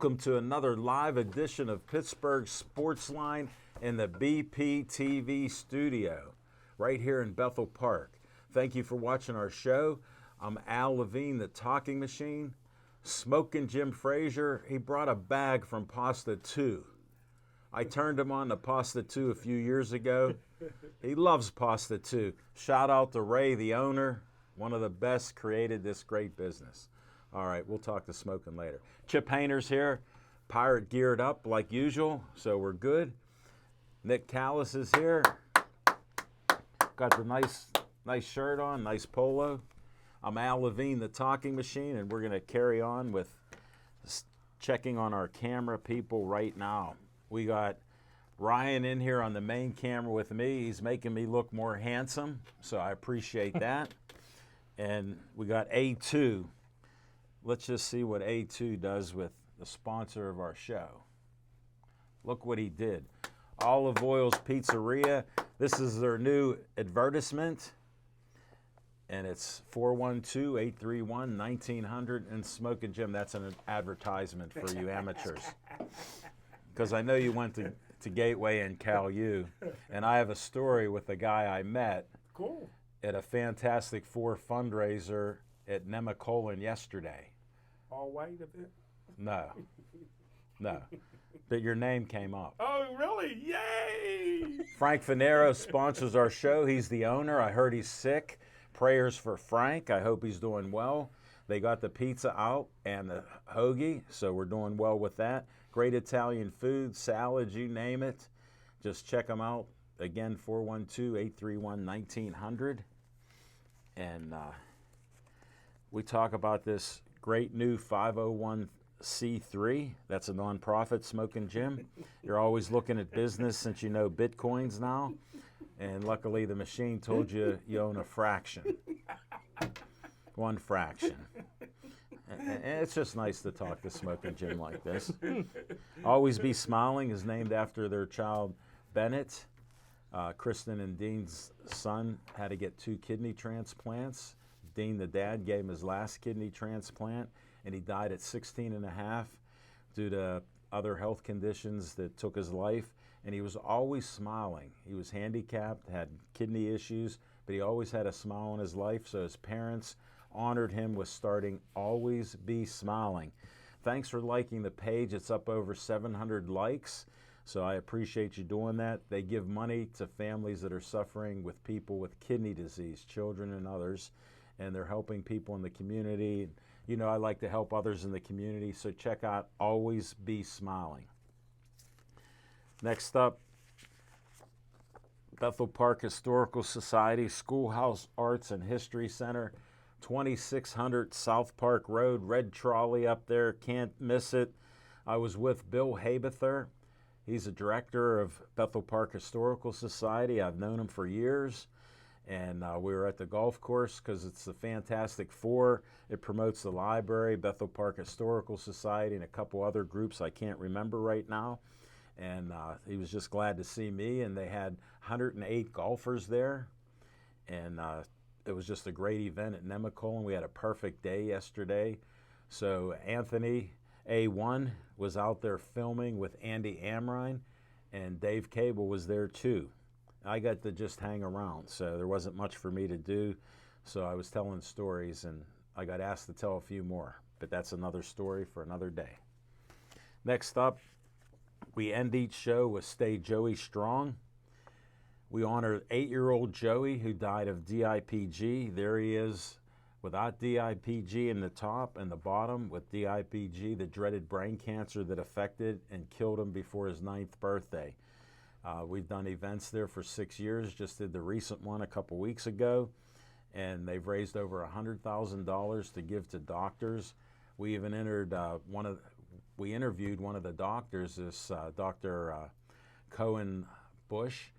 Welcome to another live edition of Pittsburgh Sportsline in the BPTV studio, right here in Bethel Park. Thank you for watching our show. I'm Al Levine, the Talking Machine. Smoking Jim Frazier, he brought a bag from Pasta 2. I turned him on to Pasta 2 a few years ago. He loves Pasta 2. Shout out to Ray, the owner, one of the best, created this great business. All right, we'll talk to Smoking later. Chip Hayner's here, pirate geared up like usual, so we're good. Nick Callis is here. Got the nice shirt on, nice polo. I'm Al Levine, the Talking Machine, and we're going to carry on with checking on our camera people right now. We got Ryan in here on the main camera with me. He's making me look more handsome, so I appreciate that. And we got A2. Let's just see what A2 does with the sponsor of our show. Look what he did. Olive Oil's Pizzeria. This is their new advertisement. And it's 412-831-1900. And Smoking Jim, that's an advertisement for you amateurs. Because I know you went to Gateway and Cal U. And I have a story with a guy I met at a Fantastic Four fundraiser at Nemacolin yesterday. All white a bit? No. But your name came up. Oh, really? Yay! Frank Fanero sponsors our show. He's the owner. I heard he's sick. Prayers for Frank. I hope he's doing well. They got the pizza out and the hoagie, so we're doing well with that. Great Italian food, salads, you name it. Just check them out. Again, 412-831-1900. And we talk about this great new 501c3. That's a nonprofit, Smoking Jim. You're always looking at business since you know Bitcoins now. And luckily the machine told you you own a fraction. One fraction. And it's just nice to talk to Smoking Jim like this. Always Be Smiling is named after their child Bennett. Kristen and Dean's son had to get 2 kidney transplants. Dean, the dad, gave him his last kidney transplant, and he died at 16 and a half due to other health conditions that took his life. And he was always smiling. He was handicapped, had kidney issues, but he always had a smile on his life, so his parents honored him with starting Always Be Smiling. Thanks for liking the page. It's up over 700 likes, so I appreciate you doing that. They give money to families that are suffering with people with kidney disease, children and others, and they're helping people in the community. You know, I like to help others in the community, so check out Always Be Smiling. Next up, Bethel Park Historical Society, Schoolhouse Arts and History Center, 2600 South Park Road, red trolley up there, can't miss it. I was with Bill Habather. He's a director of Bethel Park Historical Society. I've known him for years. And we were at the golf course because it's the Fantastic Four. It promotes the library, Bethel Park Historical Society, and a couple other groups I can't remember right now. And he was just glad to see me, and they had 108 golfers there. And it was just a great event at Nemacolin. We had a perfect day yesterday. So Anthony A1 was out there filming with Andy Amrine, and Dave Cable was there too. I got to just hang around, so there wasn't much for me to do. So I was telling stories, and I got asked to tell a few more. But that's another story for another day. Next up, we end each show with Stay Joey Strong. We honor 8-year-old Joey who died of DIPG. There he is without DIPG in the top, and the bottom with DIPG, the dreaded brain cancer that affected and killed him before his 9th birthday. We've done events there for 6 years, just did the recent one a couple weeks ago, and they've raised over $100,000 to give to doctors. We even interviewed one of the doctors, this Dr. Cohen Bush.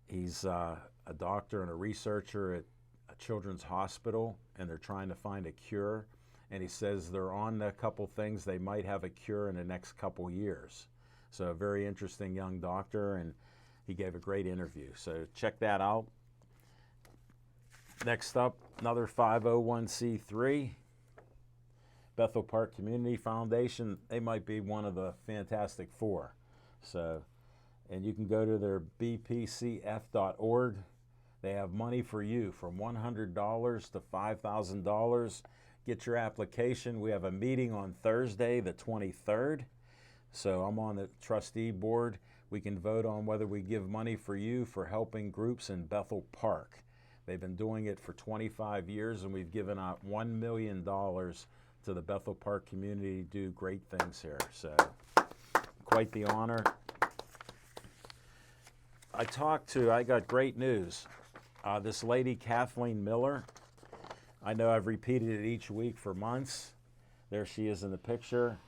He's a doctor and a researcher at a children's hospital, and they're trying to find a cure. And he says they're on a couple things. They might have a cure in the next couple years. So a very interesting young doctor, and he gave a great interview. So check that out. Next up, another 501c3. Bethel Park Community Foundation, they might be one of the Fantastic Four. So, and you can go to their bpcf.org. They have money for you from $100 to $5,000. Get your application. We have a meeting on Thursday, the 23rd. So I'm on the trustee board. We can vote on whether we give money for you for helping groups in Bethel Park. They've been doing it for 25 years, and we've given out $1 million to the Bethel Park community to do great things here. So quite the honor. I got great news. This lady, Kathleen Miller, I know I've repeated it each week for months. There she is in the picture.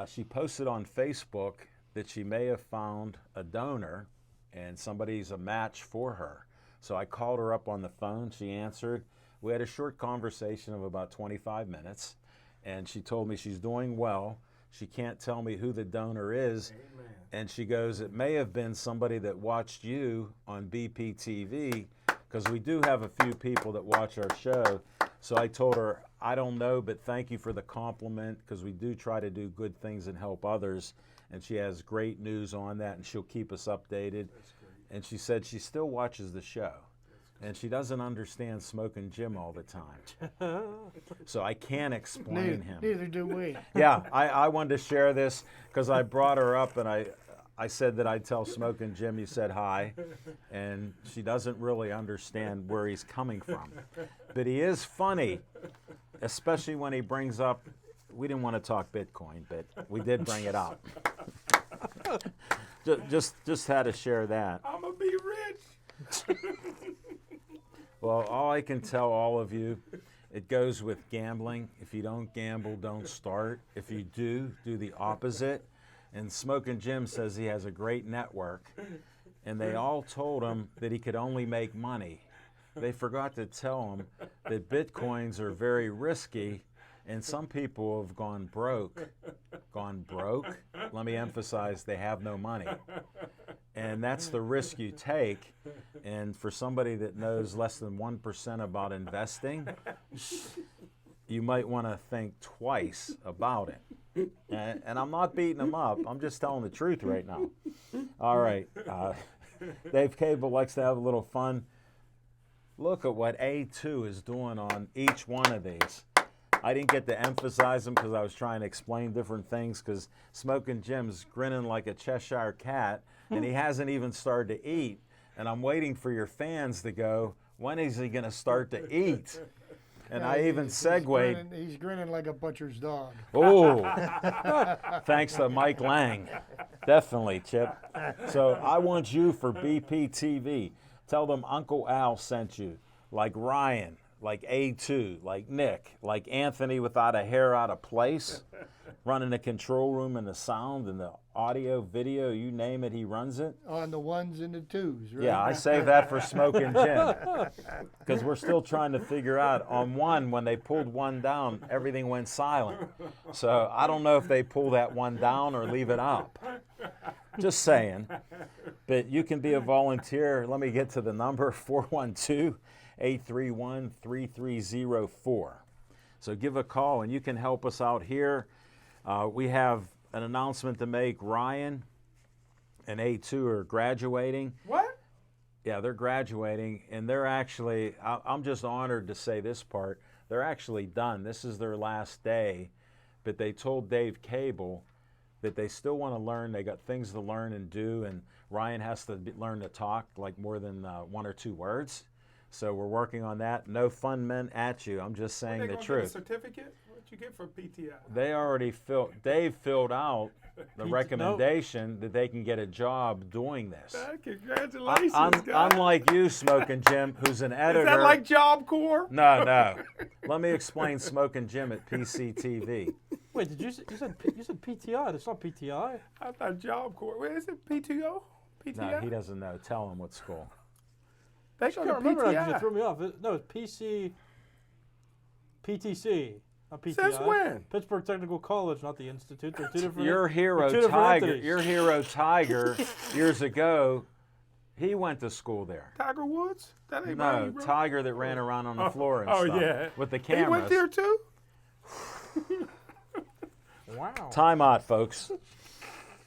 She posted on Facebook that she may have found a donor and somebody's a match for her. So I called her up on the phone. She answered. We had a short conversation of about 25 minutes, and she told me she's doing well. She can't tell me who the donor is. Amen. And she goes, it may have been somebody that watched you on BPTV, because we do have a few people that watch our show. So I told her, I don't know, but thank you for the compliment, because we do try to do good things and help others. And she has great news on that, and she'll keep us updated. That's great. And she said she still watches the show. And she doesn't understand Smoking Jim all the time. So I can't explain him. Neither do we. Yeah, I wanted to share this because I brought her up and I said that I'd tell Smoking Jim you said hi. And she doesn't really understand where he's coming from. But he is funny, especially when he brings up, we didn't want to talk Bitcoin, but we did bring it up. Just had to share that. I'm going to be rich. Well, all I can tell all of you, it goes with gambling. If you don't gamble, don't start. If you do, do the opposite. And Smoking Jim says he has a great network, and they all told him that he could only make money. They forgot to tell him that Bitcoins are very risky, and some people have gone broke. Gone broke? Let me emphasize, they have no money. And that's the risk you take. And for somebody that knows less than 1% about investing, you might want to think twice about it. And I'm not beating them up. I'm just telling the truth right now. All right. Dave Cable likes to have a little fun. Look at what A2 is doing on each one of these. I didn't get to emphasize them because I was trying to explain different things, because Smoking Jim's grinning like a Cheshire cat, and he hasn't even started to eat. And I'm waiting for your fans to go, when is he going to start to eat? And I even segued. He's grinning like a butcher's dog. Oh, thanks to Mike Lang. Definitely, Chip. So I want you for BPTV. Tell them Uncle Al sent you, like Ryan, like A2, like Nick, like Anthony without a hair out of place, running the control room and the sound and the audio, video, you name it, he runs it. On the ones and the twos, right? Yeah, I save that for Smoking Jim, because we're still trying to figure out on one, when they pulled one down, everything went silent. So I don't know if they pull that one down or leave it up. Just saying. But you can be a volunteer. Let me get to the number, 412-831-3304. So give a call and you can help us out here. We have an announcement to make. Ryan and A2 are graduating. What? Yeah, they're graduating, and they're actually, I'm just honored to say this part, they're actually done. This is their last day, but they told Dave Cable that they still want to learn. They got things to learn and do, and Ryan has to learn to talk like more than one or two words. So we're working on that. No fun men at you. I'm just saying the truth. Get a certificate? What'd you get for PTI? They already Dave filled out the recommendation that they can get a job doing this. Congratulations, guys. Unlike you, Smoking Jim, who's an editor. Is that like Job Corps? No. Let me explain Smoking Jim at PCTV. Wait, you said PTI? That's not PTI. I thought Job Corps. Wait, is it PTO? PTI? No, he doesn't know. Tell him what school. They I go can't to remember that 'cause PTI. it threw me off. No, it's PTC, not PTI. Since when? Pittsburgh Technical College, not the Institute. They're two different. Your hero two different Tiger. entities. Your hero Tiger. Years ago, he went to school there. Tiger Woods? That ain't No, mine, bro. Tiger that ran around on the floor and oh, stuff yeah. with the He cameras. went there too? Wow. Time out, folks.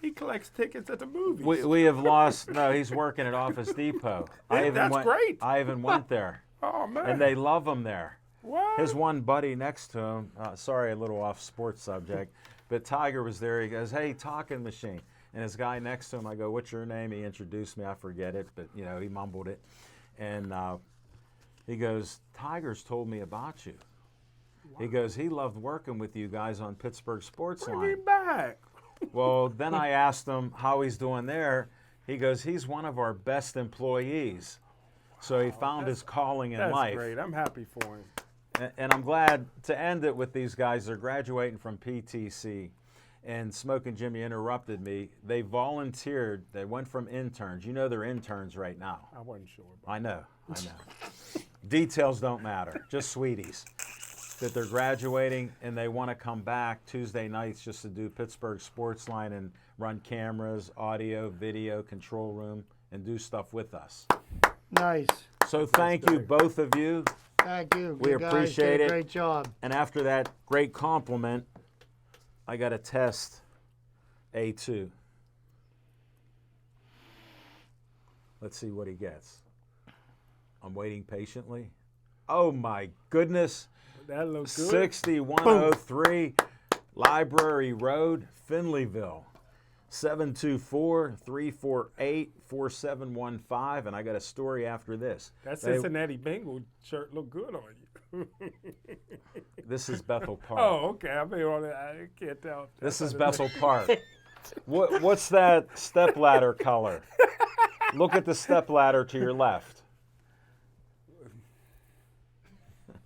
He collects tickets at the movies. We have lost. No, he's working at Office Depot. Yeah, that's great. I even went there, Oh man. and they love him there. what? His one buddy next to him, sorry, a little off sports subject, but Tiger was there. He goes, "Hey, talking machine." And his guy next to him, I go, "What's your name?" He introduced me. I forget it, but you know, he mumbled it. And he goes, "Tiger's told me about you." He goes, "He loved working with you guys on Pittsburgh Sports Bring Line." him back. Well, then I asked him how he's doing there. He goes, "He's one of our best employees." So he found his calling in That's life. great. I'm happy for him. And I'm glad to end it with these guys. They're graduating from PTC. And Smoking Jim, you interrupted me. They volunteered. They went from interns. You know they're interns right now. I wasn't sure. But I know. Details don't matter. Just sweeties. That they're graduating and they want to come back Tuesday nights just to do Pittsburgh Sports Line and run cameras, audio, video, control room, and do stuff with us. Nice. So thank you, both of you. Thank you. We You guys appreciate did a it. Great job. And after that great compliment, I got to test A2. Let's see what he gets. I'm waiting patiently. Oh my goodness. that looks good. 6103 Library Road, Finleyville. 724-348-4715. And I got a story after this. That They- Cincinnati Bengal shirt look good on you. This is Bethel Park. Oh, okay. I mean, I can't tell. This is Bethel Park. What's that stepladder color? Look at the stepladder to your left.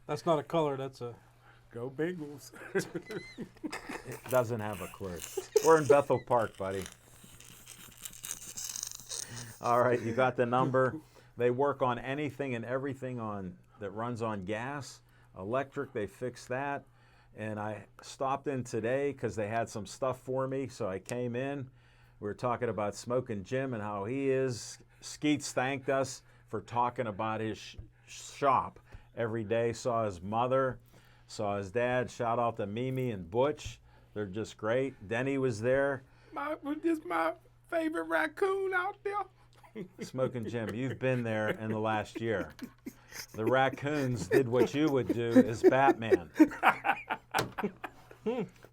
That's not a color. That's a. Go Bengals. It doesn't have a clue. We're in Bethel Park, buddy. All right, you got the number. They work on anything and everything that runs on gas, electric. They fix that. And I stopped in today because they had some stuff for me, so I came in. We were talking about Smoking Jim and how he is. Skeets thanked us for talking about his shop every day. Saw his mother, saw his dad. Shout out to Mimi and Butch. They're just great. Denny was there. Just my favorite raccoon out there. Smoking Jim, you've been there in the last year. The raccoons did what you would do as Batman.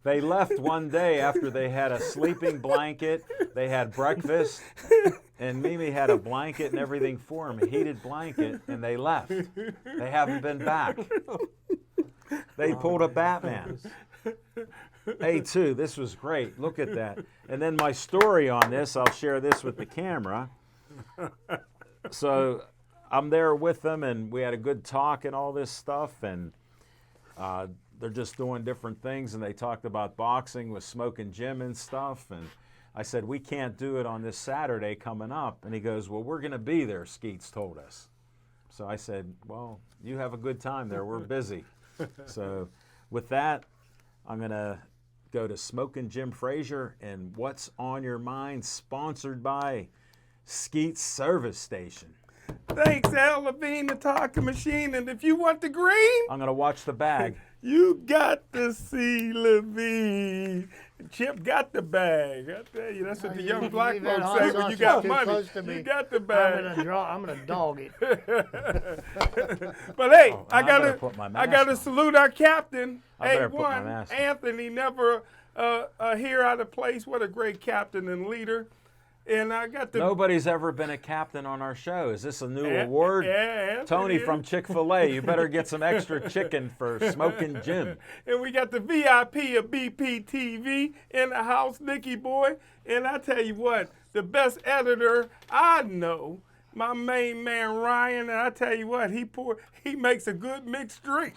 They left one day after they had a sleeping blanket, they had breakfast, and Mimi had a blanket and everything for him, a heated blanket, and they left. They haven't been back. They pulled a Batman. A2, this was great. Look at that. And then my story on this, I'll share this with the camera. So I'm there with them, and we had a good talk and all this stuff, and they're just doing different things, and they talked about boxing with Smoking Jim and stuff, and I said, we can't do it on this Saturday coming up, and he goes, well, we're going to be there, Skeets told us. So I said, well, you have a good time there. We're busy. So with that, I'm going to go to Smoking Jim Frazier and What's on Your Mind, sponsored by Skeets Service Station. Thanks, Al Levine, the talking machine. And if you want the green, I'm going to watch the bag. you got to see Levine. Chip got the bag. I tell you, that's what the young black leave that folks hot say when you sausage got too money. close to me. You got the I'm bag. gonna dog it. But hey, Oh, I I better gotta, put my I mask gotta on. salute our captain, I better put my A1, mask on. Anthony. Never here out of place. What a great captain and leader. And I got the Nobody's ever been a captain on our show. Is this a new Yeah, award? yeah, Anthony Tony is. from Chick-fil-A, you better get some extra chicken for Smoking Jim. And we got the VIP of BPTV in the house, Nicky Boy. And I tell you what, the best editor I know, my main man Ryan. And I tell you what, he makes a good mixed drink.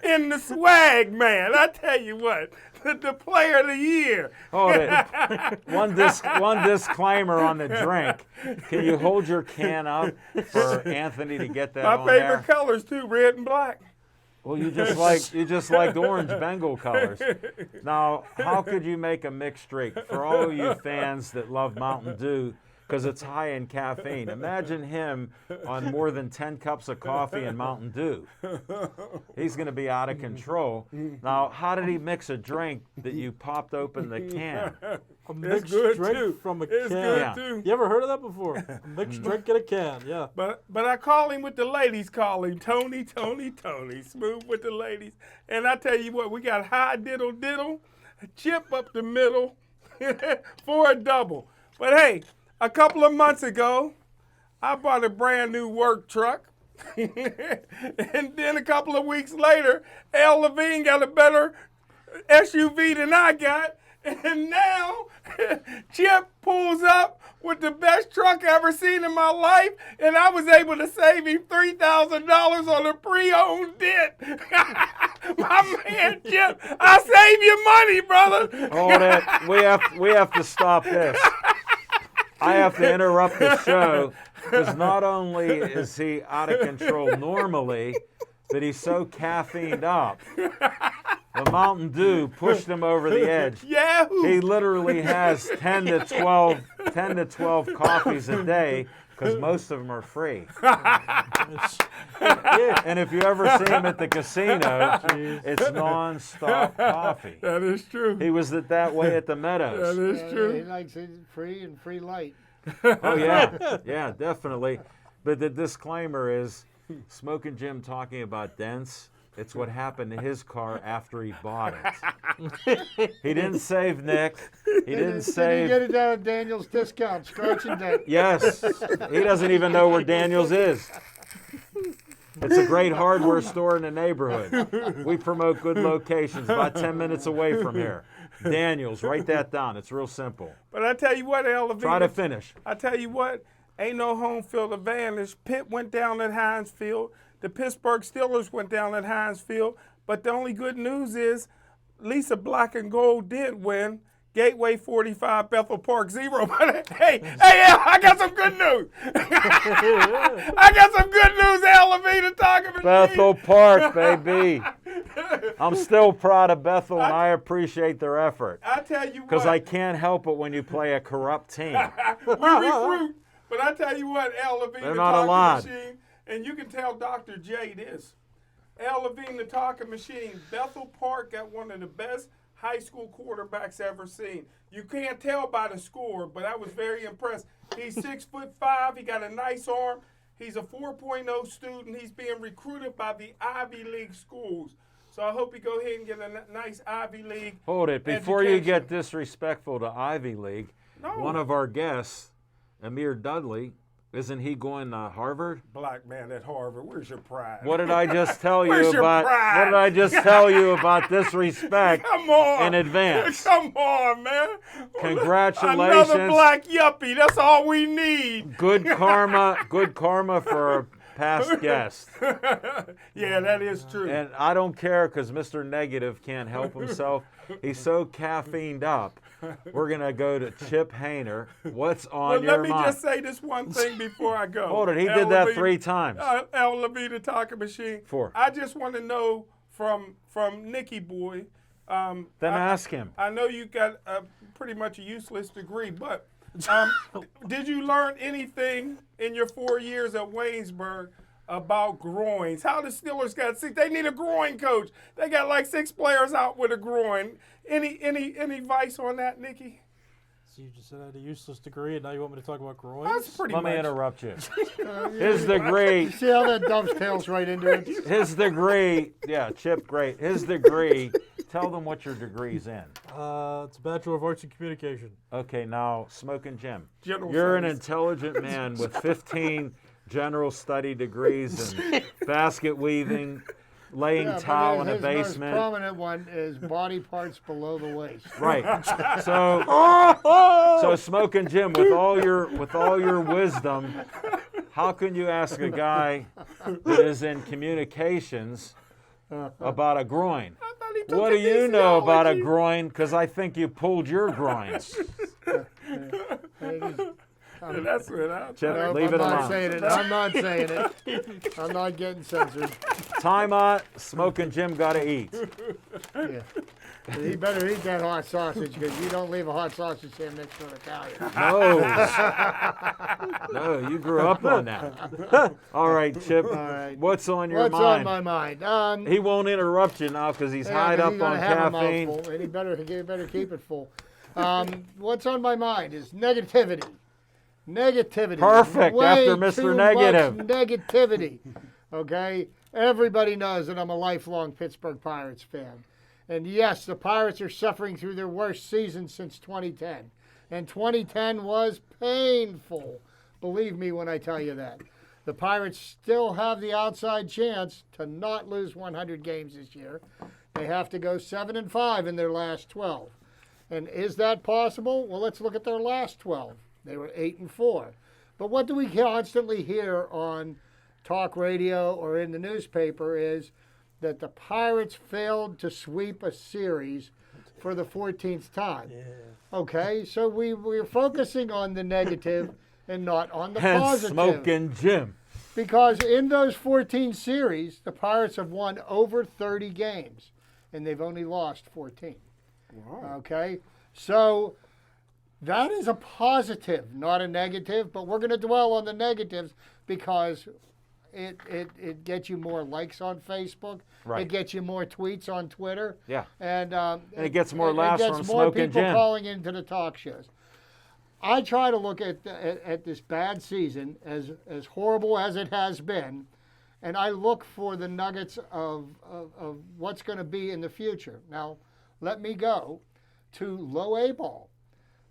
in the swag, man. I tell you what, the player of the year. One disclaimer on the drink. Can you hold your can up for Anthony to get that My on favorite there? colors too, red and black. Well, you just like orange Bengal colors. Now, how could you make a mixed drink? For all you fans that love Mountain Dew, because it's high in caffeine. Imagine him on more than 10 cups of coffee and Mountain Dew. He's going to be out of control. Now, how did he mix a drink that you popped open the can? A mixed good, drink too. from a It's can. good, Yeah. too. You ever heard of that before? A mixed drink in a can, yeah. But I call him what the ladies call him, Tony, Tony, Tony, smooth with the ladies. And I tell you what, we got high diddle diddle, chip up the middle for a double. But hey, a couple of months ago, I bought a brand new work truck. And then a couple of weeks later, Al Levine got a better SUV than I got. And now Chip pulls up with the best truck I ever seen in my life, and I was able to save him $3,000 on a pre-owned dent. My man Chip, I save you money, brother. Hold it. We have to stop this. I have to interrupt the show because not only is he out of control normally, but he's so caffeined up. The Mountain Dew pushed him over the edge. Yahoo! He literally has 10 to 12 coffees a day because most of them are free. And if you ever see him at the casino, it's non-stop coffee. That is true. He was that way at the That Meadows. is He true. likes it free and free light. Oh yeah, definitely. But the disclaimer is, Smoking Jim talking about dents. It's what happened to his car after he bought it. He didn't save Nick. He didn't Did save. you get it down at Daniel's Discount, scratch and dent? Yes, he doesn't even know where Daniel's is. It's a great hardware store in the neighborhood. We promote good locations about 10 minutes away from here. Daniel's, write that down. It's real simple. But I tell you what, Al Levine, Try to finish. I tell you what, ain't no home field advantage. Pitt went down at Heinz Field. The Pittsburgh Steelers went down at Heinz Field. But the only good news is Lisa Black and Gold did win. Gateway 45, Bethel Park 0. But hey, Al, I got some good news. I got some good news, Al Levine, to talk about. Bethel Park, baby. I'm still proud of Bethel, and I appreciate their effort. I tell you what. Because I can't help it when you play a corrupt team. We recruit. But I tell you what, Al Levine, They're the not talking allowed. machine, and you can tell Dr. J this. Al Levine, the talking machine, Bethel Park got one of the best high school quarterbacks ever seen. You can't tell by the score, but I was very impressed. He's 6'5". He got a nice arm. He's a 4.0 student. He's being recruited by the Ivy League schools. So I hope he go ahead and get a nice Ivy League. Hold it. Before you education. get disrespectful to Ivy League, No. one of our guests, Amir Dudley, isn't he going to Harvard? Black man at Harvard, where's your pride? What did I just tell you Where's your about? pride? What did I just tell you about disrespect Come on. in advance? Come on, man. Congratulations. Another black yuppie. That's all we need. Good karma for our past guest. Yeah, that is true. And I don't care because Mr. Negative can't help himself. He's so caffeined up. We're going to go to Chip Hayner. What's on But your let me mind? just say this one thing before I go. Hold it. He Al did that Levine- 3 times. Al Levine, the talking machine. 4. I just want to know from Nicky Boy. Then ask him. I know you got pretty much a useless degree, but did you learn anything in your 4 years at Waynesburg about groins? How the Steelers got 6? They need a groin coach. They got like 6 players out with a groin. Any advice on that, Nicky? So you just said I had a useless degree, and now you want me to talk about groins? That's pretty Let much. me interrupt you. His degree, See how that dovetails right into it? yeah, Chip, great. His degree, tell them what your degree's in. It's a Bachelor of Arts in Communication. Okay, now, Smoking Jim. General You're an studies. intelligent man with 15 general study degrees in basket weaving, laying Yeah, towel but in a his most basement. prominent one is body parts below the waist. Right. So Smoking Jim, with all your wisdom, how can you ask a guy that is in communications about a groin? I thought he took What do you know about a kinesiology. groin? Because I think you pulled your groins. That's what I Chip, Nope, leave I'm it not alone. saying it. I'm not saying it. I'm not getting censored. Time out. Smoking Jim got to eat. Yeah. He better eat that hot sausage because you don't leave a hot sausage stand next to an Italian. No. No, you grew up on that. All right, Chip. right. What's on your What's mind? on my mind? He won't interrupt you now because he's Yeah, high 'cause up he's on gonna have a caffeine. mouthful, and he better keep it full. What's on my mind is negativity. Negativity. Perfect, Way after Mr. too Negative. much negativity. Okay? Everybody knows that I'm a lifelong Pittsburgh Pirates fan. And yes, the Pirates are suffering through their worst season since 2010. And 2010 was painful. Believe me when I tell you that. The Pirates still have the outside chance to not lose 100 games this year. They have to go 7-5 in their last 12. And is that possible? Well, let's look at their last 12. They were 8-4. But what do we constantly hear on talk radio or in the newspaper is that the Pirates failed to sweep a series for the 14th time. Yeah. Okay, so we're focusing on the negative and not on the Hence positive. Smoking Jim. Because in those 14 series, the Pirates have won over 30 games, and they've only lost 14. Wow. Okay, so that is a positive, not a negative, but we're going to dwell on the negatives because it gets you more likes on Facebook. Right. It gets you more tweets on Twitter. Yeah. And it gets more laughs it gets from more Smoking people Jim. calling into the talk shows. I try to look at this bad season as horrible as it has been, and I look for the nuggets of what's going to be in the future. Now, let me go to low A ball.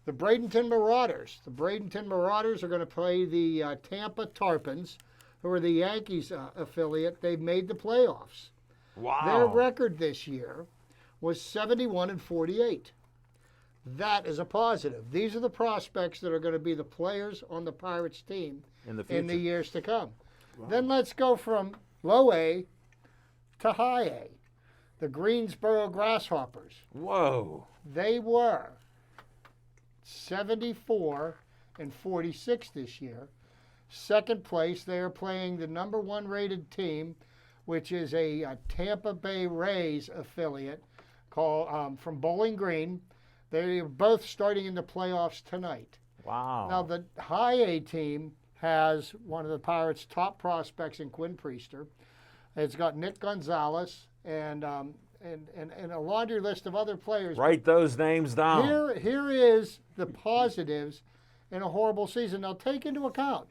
The Bradenton Marauders. The Bradenton Marauders are going to play the Tampa Tarpons, who are the Yankees affiliate. They've made the playoffs. Wow. Their record this year was 71-48. That is a positive. These are the prospects that are going to be the players on the Pirates team in the future. in the years to come. Then let's go from low A to high A. The Greensboro Grasshoppers. Whoa. They were 74-46 this year. Second place, they are playing the number one rated team, which is a Tampa Bay Rays affiliate called from Bowling Green. They are both starting in the playoffs tonight. Wow. Now, the high A team has one of the Pirates' top prospects in Quinn Priester. It's got Nick Gonzalez and a laundry list of other players. Write those names down. Here is the positives in a horrible season. Now, take into account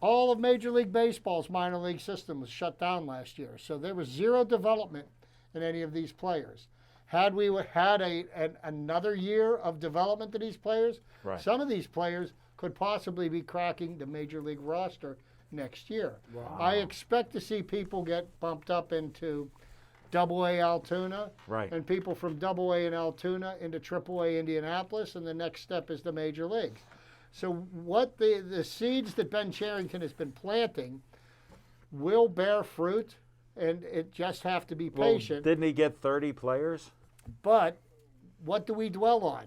all of Major League Baseball's minor league system was shut down last year, so there was zero development in any of these players. Had we had another year of development to these players, Right. some of these players could possibly be cracking the Major League roster next year. Wow. I expect to see people get bumped up into Double-A Altoona, Right. and people from Double-A and Altoona into Triple-A Indianapolis, and the next step is the Major Leagues. So what the seeds that Ben Cherington has been planting will bear fruit, and it just have to be Well, patient. didn't he get 30 players? But what do we dwell on?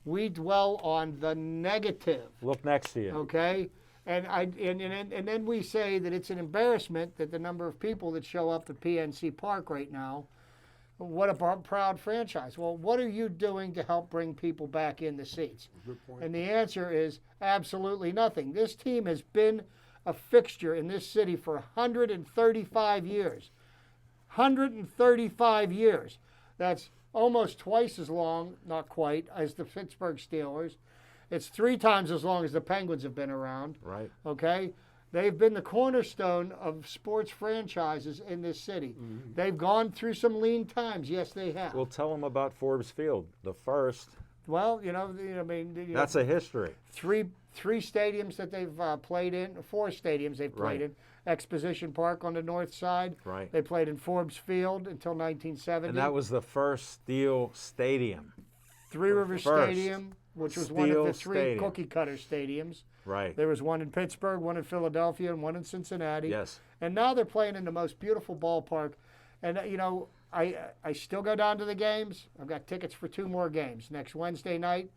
We dwell on the negative. Look next to you. Okay, and then we say that it's an embarrassment that the number of people that show up at PNC Park right now. What a proud franchise. Well, what are you doing to help bring people back in the seats? Good point. And the answer is absolutely nothing. This team has been a fixture in this city for 135 years. 135 years. That's almost twice as long, not quite, as the Pittsburgh Steelers. It's 3 times as long as the Penguins have been around. Right. Okay? They've been the cornerstone of sports franchises in this city. They've gone through some lean times. Yes, they have. Well, tell them about Forbes Field, the first. Well, I mean, That's a history. three stadiums that they've played in, 4 stadiums they've played Right. in. Exposition Park on the north side. Right. They played in Forbes Field until 1970. And that was the first Steel Stadium. Three River first Stadium, which was one of Steel the 3 Stadium. cookie cutter stadiums. Right. There was one in Pittsburgh, one in Philadelphia, and one in Cincinnati. Yes. And now they're playing in the most beautiful ballpark. And, I still go down to the games. I've got tickets for 2 more games. Next Wednesday night,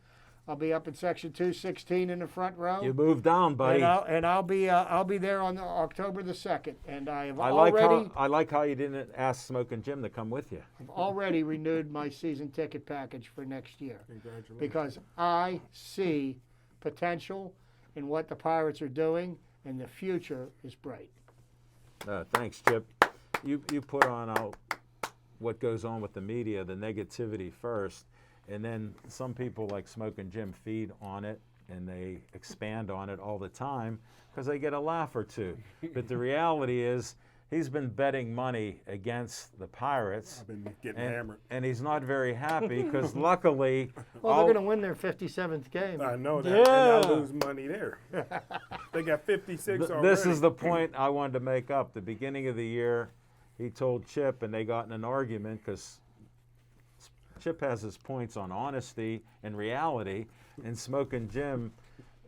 I'll be up in section 216 in the front row. You moved down, buddy. And I'll be there on October the 2nd, and I have I like already how you didn't ask Smoking Jim to come with you. I've already renewed my season ticket package for next year Congratulations. because I see potential in what the Pirates are doing, and the future is bright. Thanks, Chip. You put on what goes on with the media, the negativity first, and then some people like Smoking Jim feed on it and they expand on it all the time because they get a laugh or two. But the reality is he's been betting money against the Pirates. I've been getting hammered. And he's not very happy because luckily, Well, they're going to win their 57th game. I know that, Yeah. and I lose money there. They got 56 already. this is the point I wanted to make up. The beginning of the year, he told Chip, and they got in an argument because Chip has his points on honesty and reality, and Smoking Jim,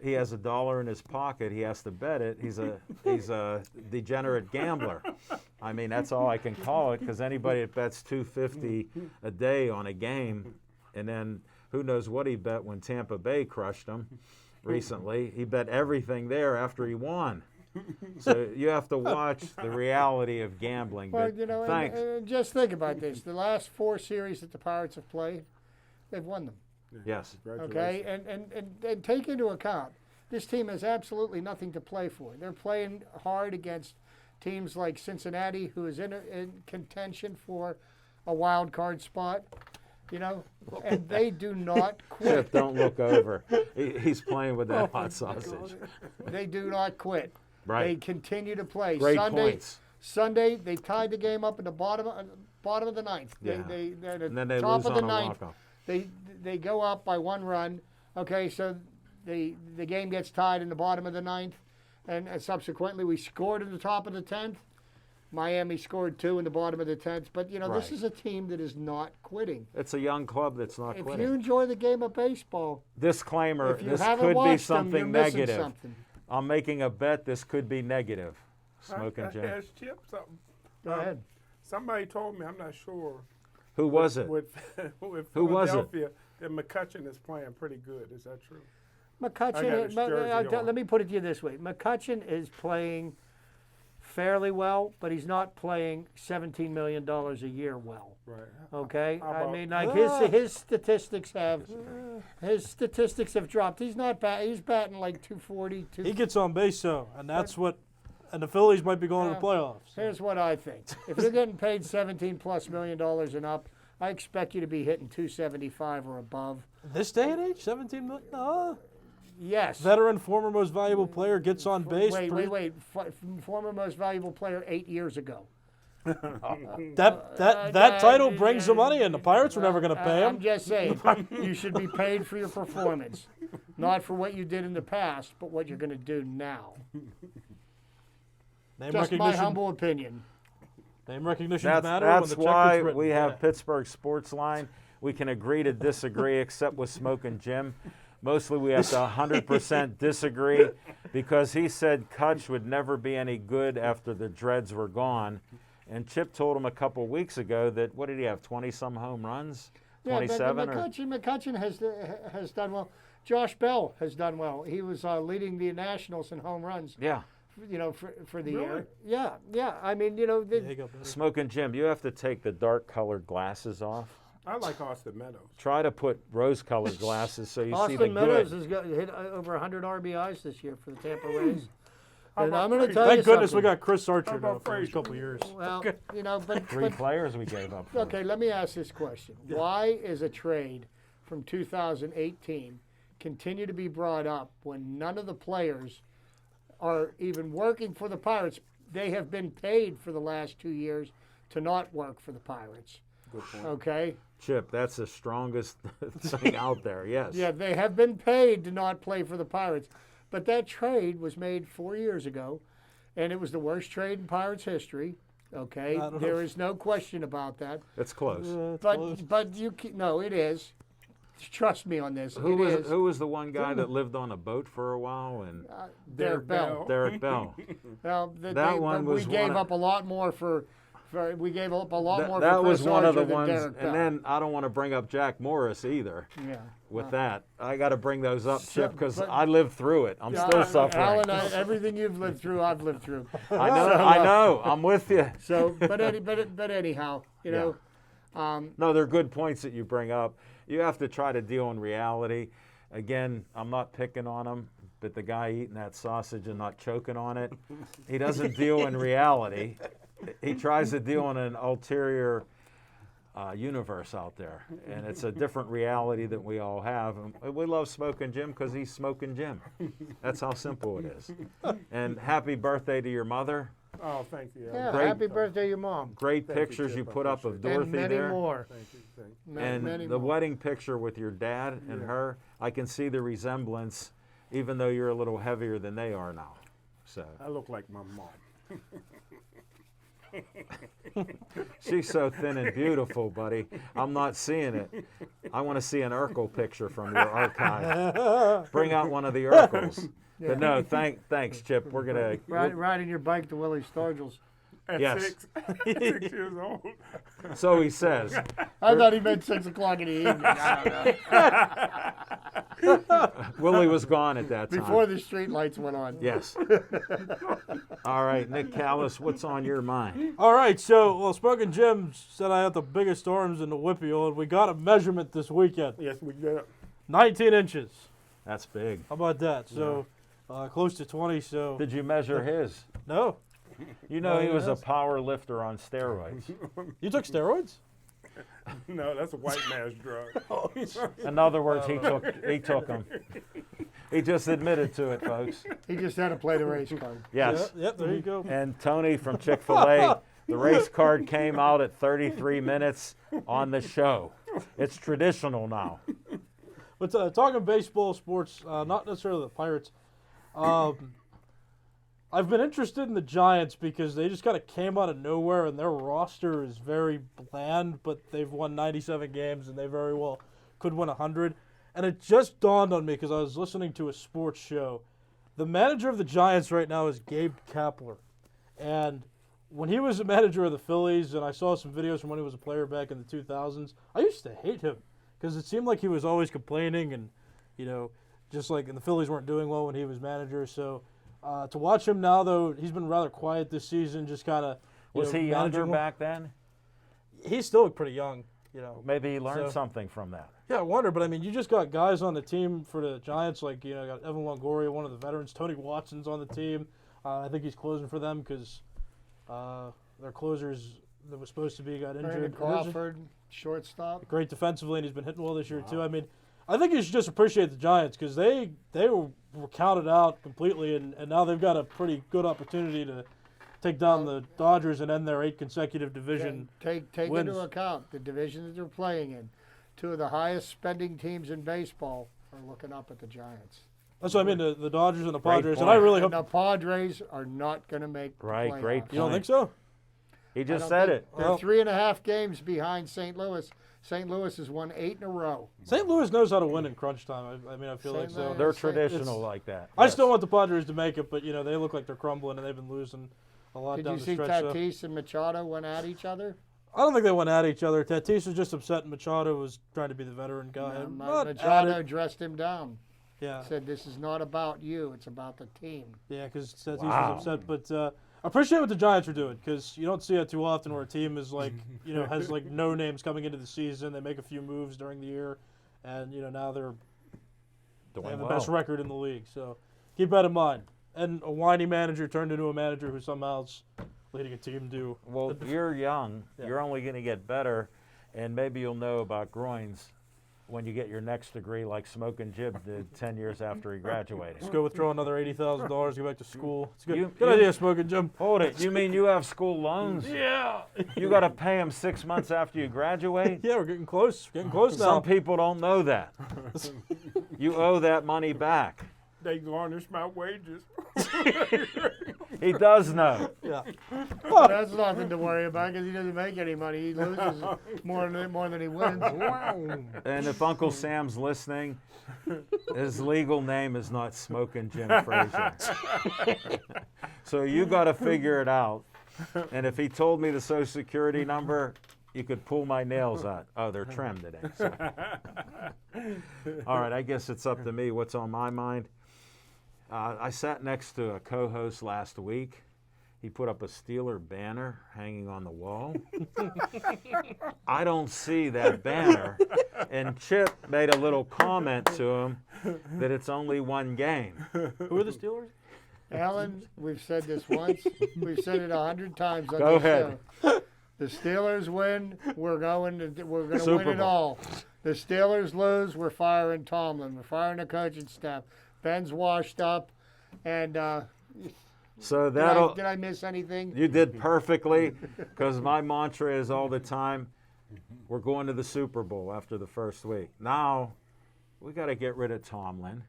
he has $1 in his pocket. He has to bet it. He's a degenerate gambler. I mean, that's all I can call it because anybody that bets $250 a day on a game, and then who knows what he bet when Tampa Bay crushed him recently. He bet everything there after he won. So you have to watch the reality of gambling. Well, But you know, thanks. and just think about this. The last 4 series that the Pirates have played, they've won them. Yes. Okay, and take into account, this team has absolutely nothing to play for. They're playing hard against teams like Cincinnati, who is in contention for a wild card spot, you know, and they do not quit. Chip, don't look over. He's playing with that hot sausage. They do not quit. They Right. continue to play. Great points. Sunday, they tied the game up in the bottom of the ninth. Yeah. They're at the And then they top lose of the on a ninth. walk-off. They go up by 1 run. Okay, so the game gets tied in the bottom of the ninth, and subsequently we scored in the top of the 10th. Miami scored 2 in the bottom of the 10th. But, you know, this Right. is a team that is not quitting. It's a young club that's not If quitting. you enjoy the game of baseball, Disclaimer, if you this haven't could be watched them, something you're missing negative. something. I'm making a bet this could be negative. Smoking I Jim. asked Chip something. Go ahead. Somebody told me, I'm not sure, Who was it? with with Who was it? Philadelphia, that McCutchen is playing pretty good. Is that true? I got McCutchen, his jersey on. let me put it to you this way. McCutchen is playing fairly well, but he's not playing $17 million a year well. Right. Okay, How I about- mean, like his statistics have dropped. He's not bad. He's batting like 240. He gets on base though, and that's what. And the Phillies might be going to the playoffs. Here's what I think: if you're getting paid $17+ million and up, I expect you to be hitting 275 or above. This day and age, 17 million. No. Yes. Veteran, former most valuable player gets on base. Wait. Former most valuable player 8 years ago. That title brings the money in. The Pirates were never going to pay I'm him. just saying, you should be paid for your performance, not for what you did in the past, but what you're going to do now. Name Just my recognition. humble opinion. Name recognition That's matter when the check why gets written. we have Yeah. Pittsburgh Sports Line. We can agree to disagree, except with Smoking Jim. Mostly we have to 100% disagree because he said Kutch would never be any good after the Dreads were gone. And Chip told him a couple weeks ago that, what did he have, 20-some home runs? Yeah, but 27? or McCutchen has done well. Josh Bell has done well. He was leading the Nationals in home runs, Yeah. you know, for the Really? year. Yeah. I mean, you know, Yeah, he got better. Smoking Jim, you have to take the dark-colored glasses off. I like Austin Meadows. Try to put rose-colored glasses so you see the Austin Meadows good. has got hit over 100 RBIs this year for the Tampa Rays. How And about I'm going to Frazier? tell you Thank goodness we something. got Chris Archer How now about for a Frazier? couple of years. Well, you know, but 3 players we gave up for. okay, let me ask this question. Why is a trade from 2018 continue to be brought up when none of the players are even working for the Pirates? They have been paid for the last 2 years to not work for the Pirates. Good point. Okay? Chip, that's the strongest thing out there, yes. Yeah, they have been paid to not play for the Pirates. But that trade was made 4 years ago, and it was the worst trade in Pirates history. Okay? I don't know There if- is no question about that. It's close. But no, it is. Trust me on this. Who it was is. who was the one guy that lived on a boat for a while? And Derek Bell. Derek Bell. Well, That one but was we gave one of- up a lot more for We gave up a lot more That for was Chris one of the Archer than ones. Derek Bell. And then I don't want to bring up Jack Morris either. Yeah. With that, I got to bring those up, Chip, because but- I lived through it. I'm still suffering. Alan, everything you've lived through, I've lived through. I know. I'm with you. So, but anyhow, you know, No, they're good points that you bring up. You have to try to deal in reality. Again, I'm not picking on him, but the guy eating that sausage and not choking on it, he doesn't deal in reality. He tries to deal in an ulterior universe out there, and it's a different reality that we all have. And we love Smoking Jim because he's Smoking Jim. That's how simple it is. And happy birthday to your mother. Oh, thank you. yeah, Great. happy birthday, your mom. Great Thank you, pictures Chip. you I put up of appreciate Dorothy And many there. more. Thank you. Thank you. And Many the more. wedding picture with your dad and her, I can see the resemblance, even though you're a little heavier than they are now. So I look like my mom. she's so thin and beautiful, buddy. I'm not seeing it. I want to see an Urkel picture from your archive. Bring out one of the Urkels. But no, thanks, Chip. We're gonna. Riding your bike to Willie Sturgill's. At Yes. 6 years old. So he says. I thought he meant 6 o'clock in the evening. I don't know. Willie was gone at that time. Before the street lights went on. Yes. All right, Nick Callis, what's on your mind? All right, so Smoking Jim said I had the biggest storms in the Whippeal, and we got a measurement this weekend, Yes, we did. 19 inches. That's big. How about that? So close to 20. So Did you measure his? no, You know he was a yes. power lifter on steroids. you took steroids? No, that's a white man's drug. In other words, he took them. He just admitted to it, folks. He just had to play the race card. Yes. Yeah, yep, there you go. And Tony from Chick-fil-A, the race card came out at 33 minutes on the show. It's traditional now. But talking baseball, sports, not necessarily the Pirates. I've been interested in the Giants because they just kind of came out of nowhere, and their roster is very bland, but they've won 97 games, and they very well could win 100. And it just dawned on me because I was listening to a sports show. The manager of the Giants right now is Gabe Kapler. And when he was the manager of the Phillies, and I saw some videos from when he was a player back in the 2000s, I used to hate him because it seemed like he was always complaining and, you know, just like, and the Phillies weren't doing well when he was manager. So to watch him now, though, he's been rather quiet this season, just kind of. Was he younger back then? He's still pretty young, you know. Maybe he learned So- something from that. Yeah, I wonder, but I mean, you just got guys on the team for the Giants, like, you know, got Evan Longoria, one of the veterans. Tony Watson's on the team. I think he's closing for them because their closers that was supposed to be got Brandon injured. Crawford, shortstop. Great defensively, and he's been hitting well this year too. I mean, I think you should just appreciate the Giants because they were counted out completely, and now they've got a pretty good opportunity to take down the Dodgers and end their 8 consecutive division. Take wins. into account the division that they're playing in. 2 of the highest spending teams in baseball are looking up at the Giants. That's what I mean, the Dodgers and the Great Padres, and point. I really And hope the Padres are not going to make the Right, great playoffs. you don't point. think so. He I just don't said think- it. They're Well- 3.5 games behind St. Louis. St. Louis has won 8 in a row. St. Louis knows how to win in crunch time. I mean, I feel like St. so. Louis- They're It's- traditional like that. I Yes. still want the Padres to make it, but you know they look like they're crumbling and they've been losing a lot Did down you the see stretch. So. Tatis and Machado went at each other? I don't think they went at each other. Tatis was just upset, and Machado was trying to be the veteran guy. Not at Machado it. dressed him down. Yeah, Said, this is not about you, it's about the team. yeah, because Tatis Wow. was upset. But I appreciate what the Giants are doing because you don't see it too often where a team is like, you know, has like no names coming into the season. They make a few moves during the year, and you know now they have Doing the well. best record in the league. So keep that in mind. And a whiny manager turned into a manager who somehow's leading a team to. Well, you're young. Yeah. You're only going to get better, and maybe you'll know about groins when you get your next degree, like Smoking Jim did 10 years after he graduated. Let's go withdraw another $80,000, go back to school. It's good. You- Good you- idea, Smoking Jim. Hold it. You mean you have school loans? Yeah. You got to pay them 6 months after you graduate? Yeah, we're getting close. Getting close now. Some people don't know that. You owe that money back. They garnish my wages. He does know. Yeah. That's nothing to worry about because he doesn't make any money. He loses more than he wins. And if Uncle Sam's listening, his legal name is not Smoking Jim Frazier. So you got to figure it out. And if he told me the Social Security number, you could pull my nails out. Oh, they're trimmed today. So. All right, I guess it's up to me. What's on my mind? I sat next to a co-host last week. He put up a Steeler banner hanging on the wall. I don't see that banner. And Chip made a little comment to him that it's only one game. Who are the Steelers? Alan, we've said this once. We've said it 100 times on Go this ahead. show. The Steelers win, we're going to win Super it Bowl. all. The Steelers lose, we're firing Tomlin. We're firing the coaching staff. Ben's washed up, and So that'll. did I miss anything? You did perfectly, because my mantra is all the time, we're going to the Super Bowl after the first week. Now, we got to get rid of Tomlin.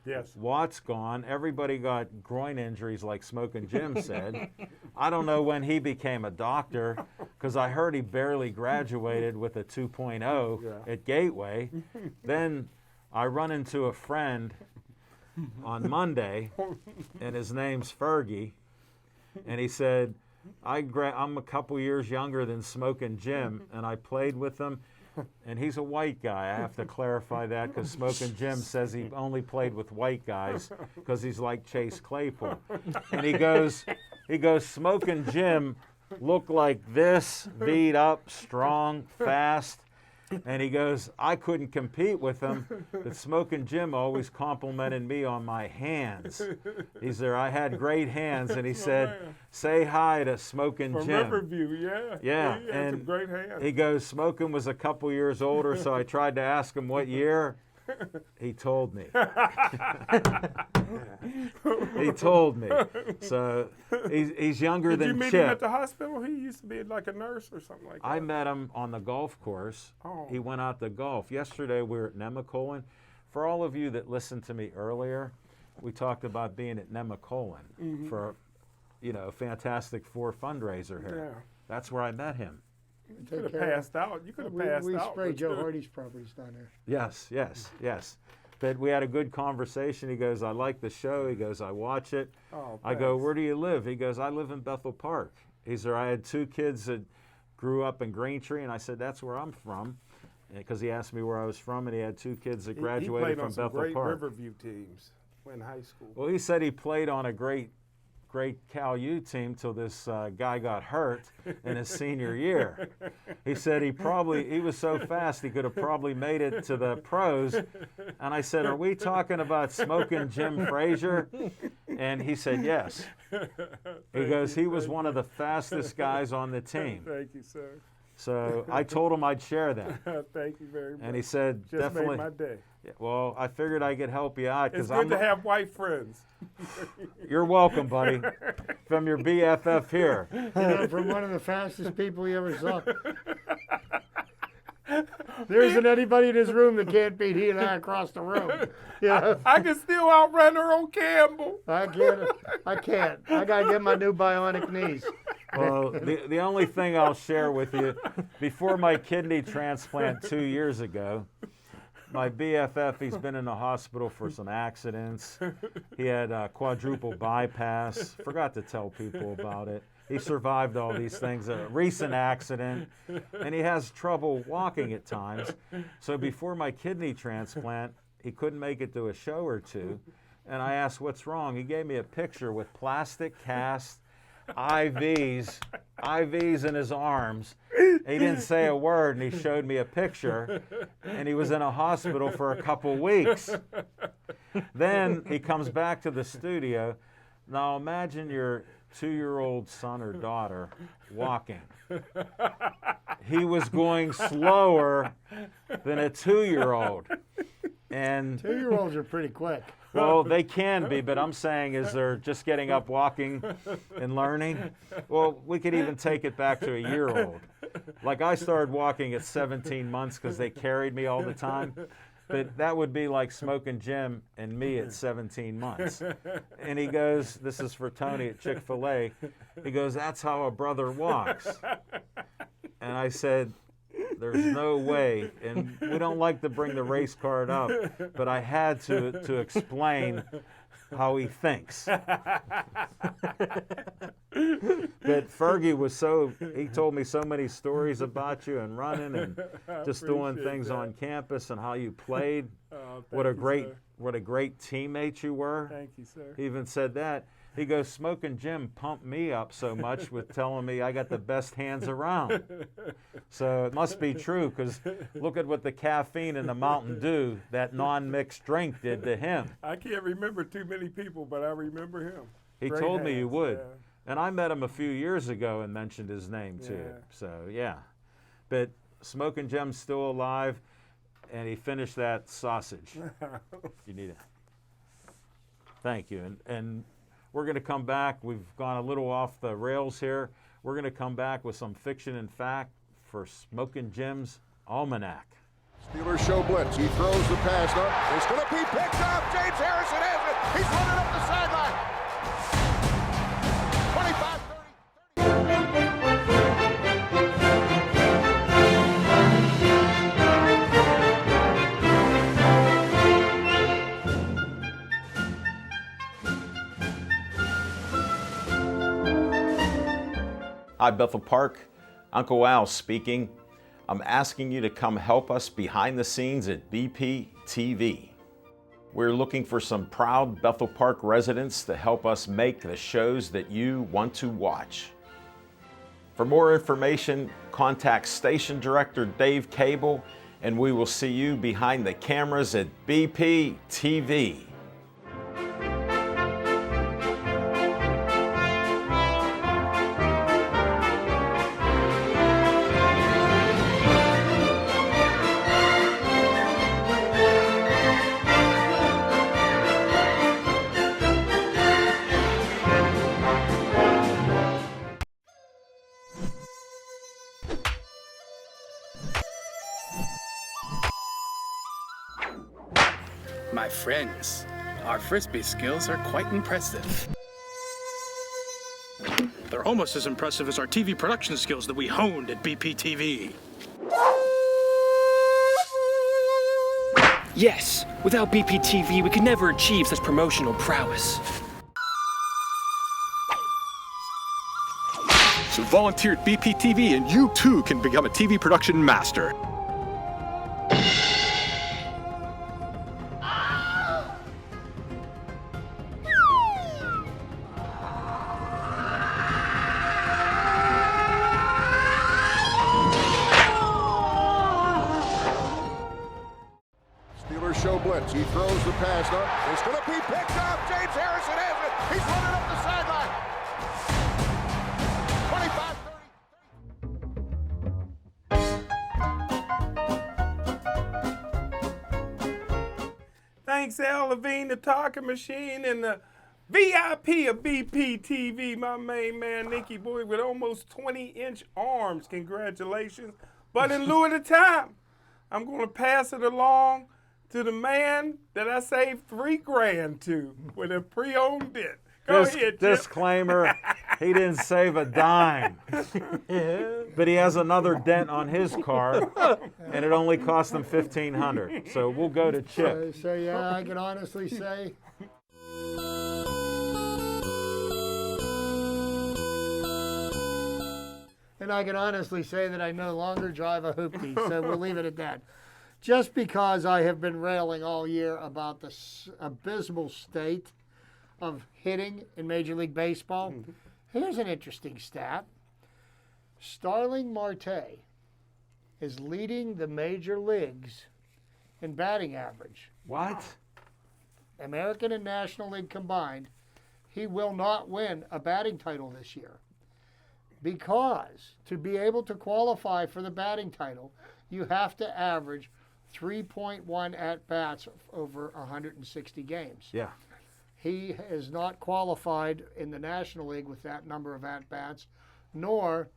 Yes. Watt's gone. Everybody got groin injuries, like Smoking Jim said. I don't know when he became a doctor, because I heard he barely graduated with a 2.0 at Gateway. Then I run into a friend on Monday, and his name's Fergie, and he said, I'm a couple years younger than Smoking Jim, and I played with him, and he's a white guy. I have to clarify that, because Smoking Jim says he only played with white guys because he's like Chase Claypool. And he goes, Smoking Jim looked like this, beat up, strong, fast. And he goes, I couldn't compete with him, but Smoking Jim always complimented me on my hands. He said, I had great hands, and he said, say hi to Smoking From Jim. Riverview, yeah. Yeah, He had and some great hands. He goes, Smoking was a couple years older, so I tried to ask him what year. He told me. He told me. So he's younger Did than you meet Chip. him at the hospital? He used to be like a nurse or something like that. I met him on the golf course. Oh. He went out to golf. Yesterday we were at Nemacolin. For all of you that listened to me earlier, we talked about being at Nemacolin for, a Fantastic Four fundraiser here. Yeah. That's where I met him. You Take could have care. passed out. You could have We passed out. sprayed but Joe you- Hardy's properties down there. Yes. But we had a good conversation. He goes, I like the show. He goes, I watch it. Oh, I go, thanks. where do you live? He goes, I live in Bethel Park. He said, I had 2 kids that grew up in Greentree, and I said, that's where I'm from. Because he asked me where I was from, and he had 2 kids that He graduated played from on some Bethel great Park. Riverview teams in high school. Well, he said he played on a great Cal U team till this guy got hurt in his senior year. He said he was so fast he could have probably made it to the pros. And I said, are we talking about Smoking Jim Frazier? And he said, yes. He goes, he was one of the fastest guys on the team. Thank you, sir. So I told him I'd share that. Thank you very much. And he said, Just definitely. made my day. Well, I figured I could help you out. It's 'cause good I'm to have white friends. You're welcome, buddy. From your BFF here. From one of the fastest people you ever saw. There isn't anybody in this room that can't beat he and I across the room. Yeah, I can still outrun Earl Campbell. I can't. I gotta get my new bionic knees. Well, the only thing I'll share with you, before my kidney transplant 2 years ago, my BFF, he's been in the hospital for some accidents. He had a quadruple bypass. Forgot to tell people about it. He survived all these things, a recent accident, and he has trouble walking at times. So before my kidney transplant, he couldn't make it to a show or two. And I asked, what's wrong? He gave me a picture with plastic cast IVs in his arms. He didn't say a word, and he showed me a picture, and he was in a hospital for a couple weeks. Then he comes back to the studio. Now imagine your 2-year-old son or daughter walking. He was going slower than a 2-year-old. And 2-year-olds are pretty quick. well, they can be, but I'm saying is they're just getting up, walking, and learning. Well, we could even take it back to a year-old. Like I started walking at 17 months because they carried me all the time. But that would be like Smoking Jim and me at 17 months. And he goes, this is for Tony at Chick-fil-A. He goes, that's how a brother walks. And I said, there's no way. And we don't like to bring the race card up, but I had to explain how he thinks. But Fergie was he told me so many stories about you and running and just doing things that. on campus and how you played. Oh, What a thank you, great sir. what a great teammate you were. Thank you, sir. He even said that. He goes, Smoking Jim pumped me up so much with telling me I got the best hands around. So it must be true, because look at what the caffeine and the Mountain Dew, that non-mixed drink, did to him. I can't remember too many people, but I remember him. He Great told me you hands, would. yeah. And I met him a few years ago and mentioned his name too. Yeah. So, yeah. But Smoking Jim's still alive, and he finished that sausage. You need it. Thank you. And we're going to come back. We've gone a little off the rails here. We're going to come back with some fiction and fact for Smoking Jim's Almanac. Steelers show blitz. He throws the pass up. It's going to be picked up. James Harrison has it. He's running up the sideline. 25, 30. Hi, Bethel Park. Uncle Al speaking. I'm asking you to come help us behind the scenes at BP TV. We're looking for some proud Bethel Park residents to help us make the shows that you want to watch. For more information, contact Station Director Dave Cable, and we will see you behind the cameras at BP TV. My friends, our Frisbee skills are quite impressive. They're almost as impressive as our TV production skills that we honed at BPTV. Yes, without BPTV, we could never achieve such promotional prowess. So volunteer at BPTV and you too can become a TV production master. Steelers show blitz. He throws the pass up. It's going to be picked up. James Harrison has it. He's running up the sideline. 25, 30. Thanks, Al Levine, the talking machine, and the VIP of BPTV, my main man, Nicky Boy, with almost 20-inch arms. Congratulations. But in lieu of the time, I'm going to pass it along to the man that I saved $3,000 to with a pre-owned bit. Go ahead, Chip. Disclaimer, he didn't save a dime. But he has another dent on his car, and it only cost him $1,500. So we'll go to Chip. So yeah, I can honestly say. And I can honestly say that I no longer drive a hoopty, so we'll leave it at that. Just because I have been railing all year about the abysmal state of hitting in Major League Baseball, here's an interesting stat. Starling Marte is leading the major leagues in batting average. What? American and National League combined. He will not win a batting title this year. Because to be able to qualify for the batting title, you have to average 3.1 at-bats over 160 games. Yeah. He is not qualified in the National League with that number of at-bats, nor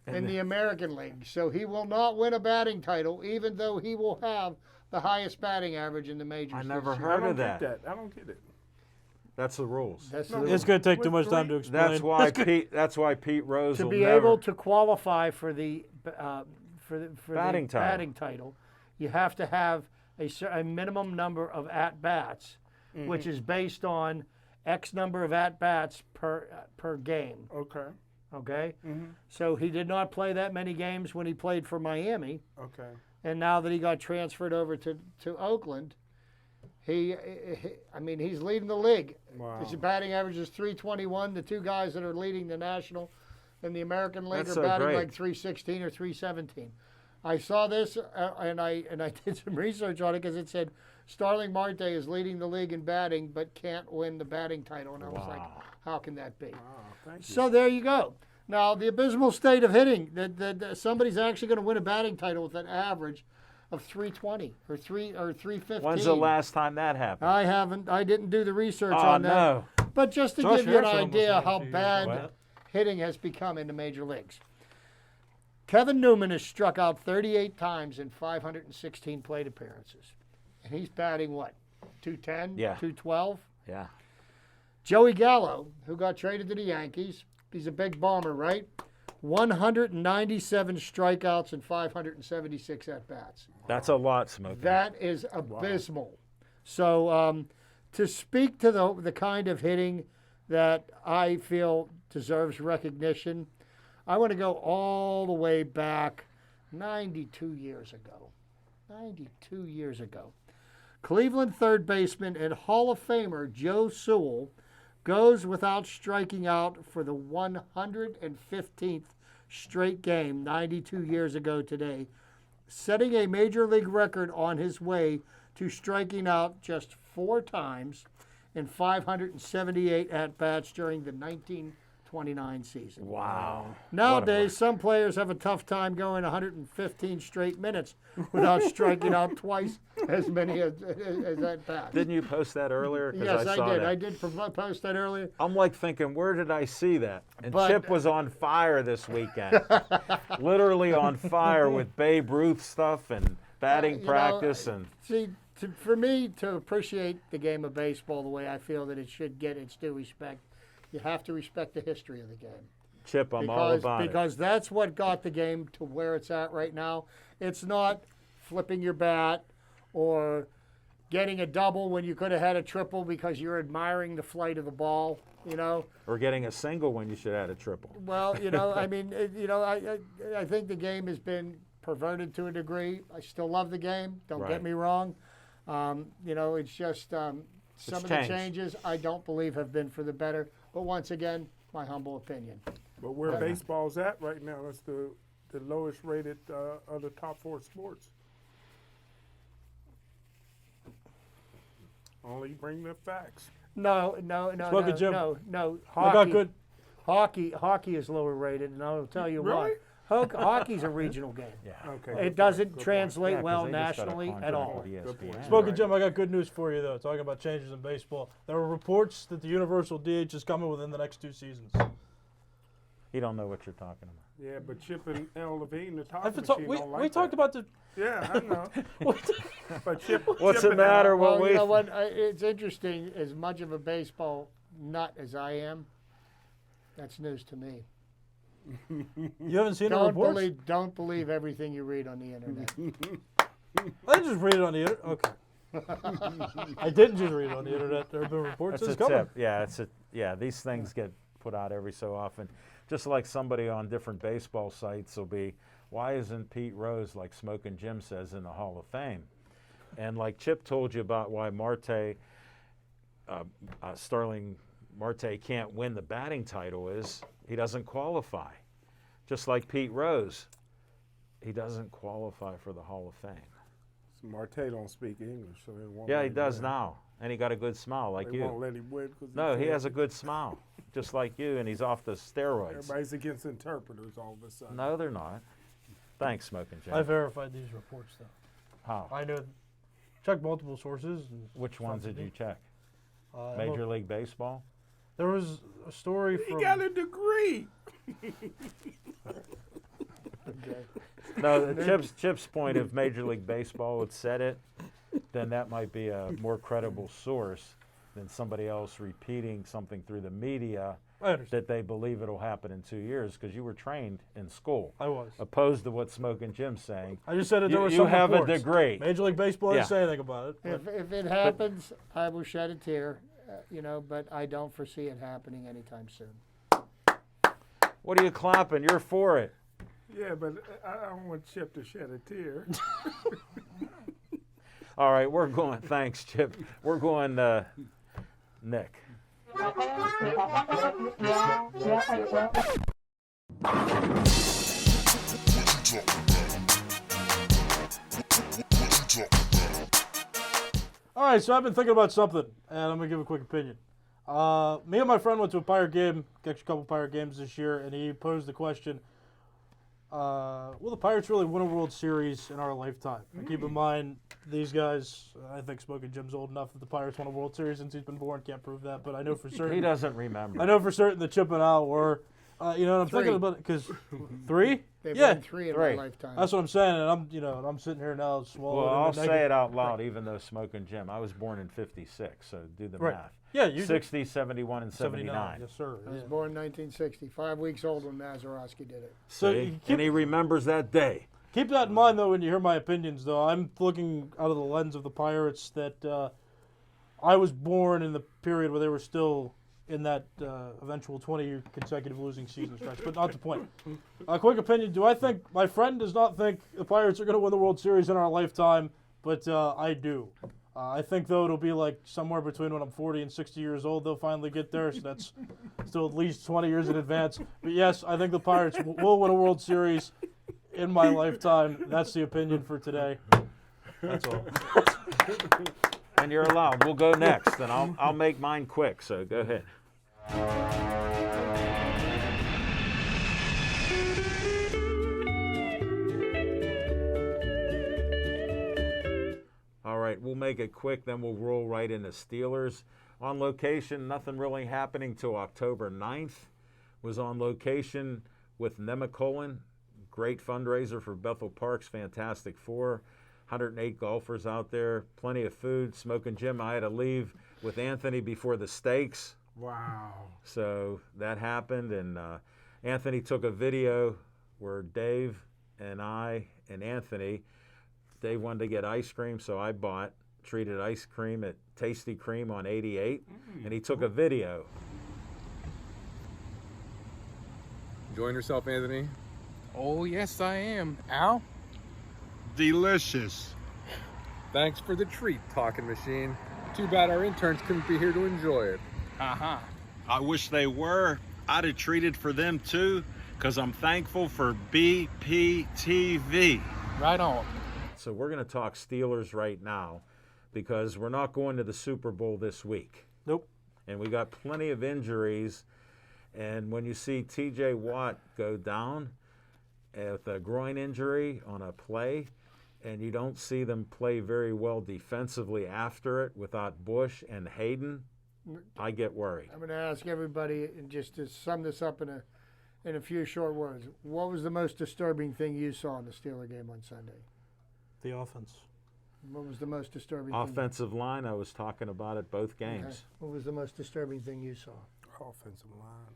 in the American League. So he will not win a batting title, even though he will have the highest batting average in the majors. I never this year. heard I of don't get that. that. I don't get it. That's the rules. That's No, the It's going to take too much time to explain. That's why Pete Rose to will be never. able to qualify for the Batting title. batting title, you have to have a minimum number of at bats, which is based on X number of at-bats per game. Okay. Okay? So he did not play that many games when he played for Miami. Okay. And now that he got transferred over to Oakland, he's leading the league. Wow. His batting average is 321. The two guys that are leading the National and the American League That's are so batting great. like 316 or 317. I saw this and I did some research on it because it said Starling Marte is leading the league in batting but can't win the batting title. And I was like, how can that be? Wow, thank you. So there you go. Now, the abysmal state of hitting, that somebody's actually going to win a batting title with an average of 320 or 315. When's the last time that happened? I didn't do the research Oh, on that. no. But just to Josh give you an Harrison almost idea won a how few years bad ago. hitting has become in the major leagues. Kevin Newman has struck out 38 times in 516 plate appearances. And he's batting what? 210? Yeah. 212? Yeah. Joey Gallo, who got traded to the Yankees, he's a big bomber, right? 197 strikeouts and 576 at-bats. That's a lot, Smokey. That is abysmal. So to speak to the kind of hitting that I feel deserves recognition, I want to go all the way back 92 years ago. 92 years ago. Cleveland third baseman and Hall of Famer Joe Sewell goes without striking out for the 115th straight game 92 years ago today, setting a major league record on his way to striking out just 4 times in 578 at-bats during the 1929 season. Wow. Nowadays, some players have a tough time going 115 straight minutes without striking out twice as many as at-bats. Didn't you post that earlier? 'Cause Yes, I I saw did. that. I did post that earlier. I'm like thinking, where did I see that? And But- Chip was on fire this weekend. Literally on fire with Babe Ruth stuff and batting You know, practice. And See, for me to appreciate the game of baseball the way I feel that it should get its due respect, you have to respect the history of the game. Chip, I'm all about it. Because that's what got the game to where it's at right now. It's not flipping your bat or getting a double when you could have had a triple because you're admiring the flight of the ball, you know. Or getting a single when you should have had a triple. Well, you know, I mean, I think the game has been perverted to a degree. I still love the game. Don't Right. get me wrong. You know, it's just some of the changed. changes I don't believe have been for the better. But once again, my humble opinion. But where baseball's at right now, it's the lowest rated of the top 4 sports. Only bring the facts. No. Smoking Jim. No. I got good. Hockey is lower rated, and I'll tell you Really? why. Hockey's a regional game. Okay. It doesn't Good translate Yeah, 'cause well they just got a nationally contract at all. with ESPN. Smoking Jim, I got good news for you, though. Talking about changes in baseball. There are reports that the universal DH is coming within the next 2 seasons. You don't know what you're talking about. Yeah, but Chip and L. Levine, the top I've been machine, we don't like we talked that. about the. Yeah, I know. But Chip. What's Chip the and matter? Al- Well, Well, you know what? It's interesting. As much of a baseball nut as I am, that's news to me. You haven't seen the reports? Don't believe everything you read on the internet. I didn't just read it on the internet. Okay. I didn't just read it on the internet. There have been reports. That's It's a coming. tip. Yeah, these things get put out every so often. Just like somebody on different baseball sites will be, why isn't Pete Rose, like Smoking Jim says, in the Hall of Fame? And like Chip told you about why Starling Marte can't win the batting title is he doesn't qualify. Just like Pete Rose, he doesn't qualify for the Hall of Fame. Marte don't speak English, so they won't. Yeah, let he him does win. now, and he got a good smile like They won't you. let him win 'cause No, he can't. has a good smile, just like you, and he's off the steroids. Everybody's against interpreters all of a sudden. No, they're not. Thanks, Smoking Jim. I verified these reports, though. How? I know. Checked multiple sources. And Which ones did you check? Uh, Major League Baseball? There was a story He from. got a degree. No, Chip's point, if Major League Baseball had said it, then that might be a more credible source than somebody else repeating something through the media I understand. that they believe it'll happen in 2 years because you were trained in school. I was. Opposed to what Smoking Jim's saying. I just said that there You, was you some have reports. a degree. Major League Baseball didn't Yeah. say anything about it. but- If it happens, I will shed a tear, but I don't foresee it happening anytime soon. What are you clapping? You're for it. Yeah, but I don't want Chip to shed a tear. All right, we're going. Thanks, Chip. We're going, Nick. All right, so I've been thinking about something, and I'm gonna give a quick opinion. Me and my friend went to a Pirate game, actually a couple Pirate games this year, and he posed the question: will the Pirates really win a World Series in our lifetime? And keep in mind, these guys, I think Smoking Jim's old enough that the Pirates won a World Series since he's been born. Can't prove that, but I know for certain. He doesn't remember. I know for certain that Chip and Al were. And I'm thinking about it because 3. They've Yeah, won 3 in their lifetime. that's what I'm saying, and I'm sitting here now swallowing. Well, I'll the say it out loud, even though Smoking Jim. I was born in '56, so do the Right. math. Yeah, you 60, 71, and 79. Yes, sir. I was born in 1960, 5 weeks old when Mazeroski did it. So See? you And he remembers that day. keep that in mind, though, when you hear my opinions. Though I'm looking out of the lens of the Pirates that I was born in the period where they were still in that eventual 20 consecutive losing season stretch, but not the point. A quick opinion: do I think my friend does not think the Pirates are going to win the World Series in our lifetime? But I do. I think though it'll be like somewhere between when I'm 40 and 60 years old. They'll finally get there, so that's still at least 20 years in advance. But yes, I think the Pirates will win a World Series in my lifetime. That's the opinion for today. That's all. And you're allowed. We'll go next, and I'll make mine quick, so go ahead. All right, we'll make it quick, then we'll roll right into Steelers. On location, nothing really happening till October 9th. Was on location with Nemacolin, great fundraiser for Bethel Park's Fantastic Four. 108 golfers out there, plenty of food. Smoking Jim, I had to leave with Anthony before the Stakes. Wow. So that happened, and Anthony took a video where Dave and I and Anthony, Dave wanted to get ice cream, so I bought treated ice cream at Tasty Cream on 88, and he took a video. Enjoying yourself, Anthony? Oh, yes, I am. Al? Delicious. Thanks for the treat, talking machine. Too bad our interns couldn't be here to enjoy it. Uh-huh. I wish they were. I'd have treated for them too, because I'm thankful for BPTV. Right on. So we're going to talk Steelers right now, because we're not going to the Super Bowl this week. Nope. And we got plenty of injuries. And when you see TJ Watt go down with a groin injury on a play, and you don't see them play very well defensively after it without Bush and Hayden, I get worried. I'm going to ask everybody, and just to sum this up in a few short words, what was the most disturbing thing you saw in the Steeler game on Sunday? The offense. What was the most disturbing Offensive line, I was talking about it both thing? games. What was the most disturbing thing you saw? Offensive line.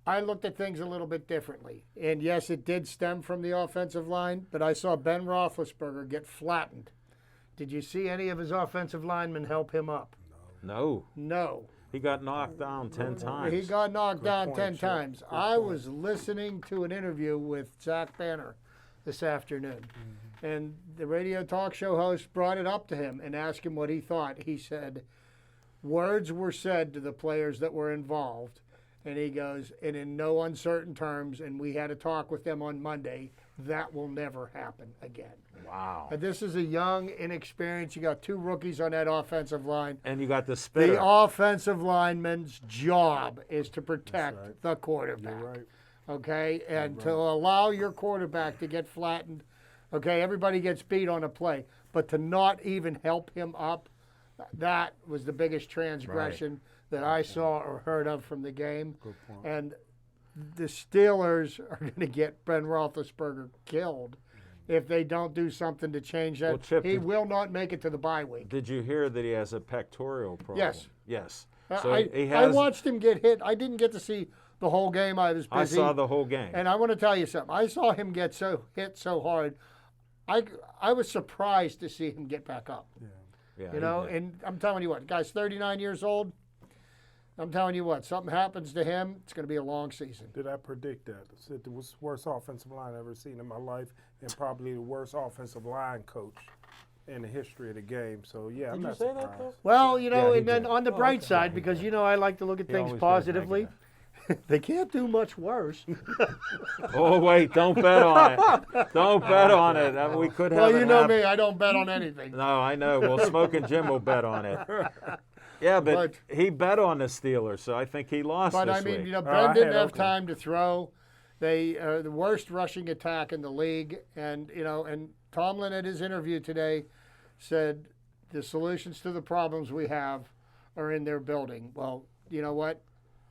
I looked at things a little bit differently. And yes, it did stem from the offensive line, but I saw Ben Roethlisberger get flattened. Did you see any of his offensive linemen help him up? No. No. He got knocked down 10 times. He got knocked down point, 10 Chip. times. I was listening to an interview with Zach Banner this afternoon. And the radio talk show host brought it up to him and asked him what he thought. He said, words were said to the players that were involved. And he goes, and in no uncertain terms, and we had a talk with them on Monday, that will never happen again. Wow. And this is a young, inexperienced, you got 2 rookies on that offensive line. And you got the spitter. The offensive lineman's job is to protect the quarterback. You're right. Okay? And to allow your quarterback to get flattened, okay, everybody gets beat on a play, but to not even help him up, that was the biggest transgression that I saw or heard of from the game. Good point. And the Steelers are going to get Ben Roethlisberger killed if they don't do something to change that. Well, Chip, he will not make it to the bye week. Did you hear that he has a pectoral problem? Yes. Yes. I- So he I has. watched him get hit. I didn't get to see the whole game. I was busy. I saw the whole game. And I want to tell you something. I saw him get hit so hard. I was surprised to see him get back up. Yeah. Yeah, You know, he did. and I'm telling you what, the guy's 39 years old. I'm telling you what, something happens to him, it's going to be a long season. Did I predict that? I said it was the worst offensive line I've ever seen in my life, and probably the worst offensive line coach in the history of the game. So yeah, I'm Did you not say that, surprised. though? Well, you know, Yeah, he and then did. on the bright side, because you know I like to look at He things always does positively, negative. they can't do much worse. Oh wait, don't bet on it. Don't bet on it. We could have. Well, it you know happen. me, I don't bet on anything. No, I know. Well, Smoking Jim will bet on it. Yeah, but he bet on the Steelers, so I think he lost But this I mean, week. you know, I Ben didn't had have Oakland. time to throw. They the worst rushing attack in the league, and you know, and Tomlin at his interview today said the solutions to the problems we have are in their building. Well, you know what?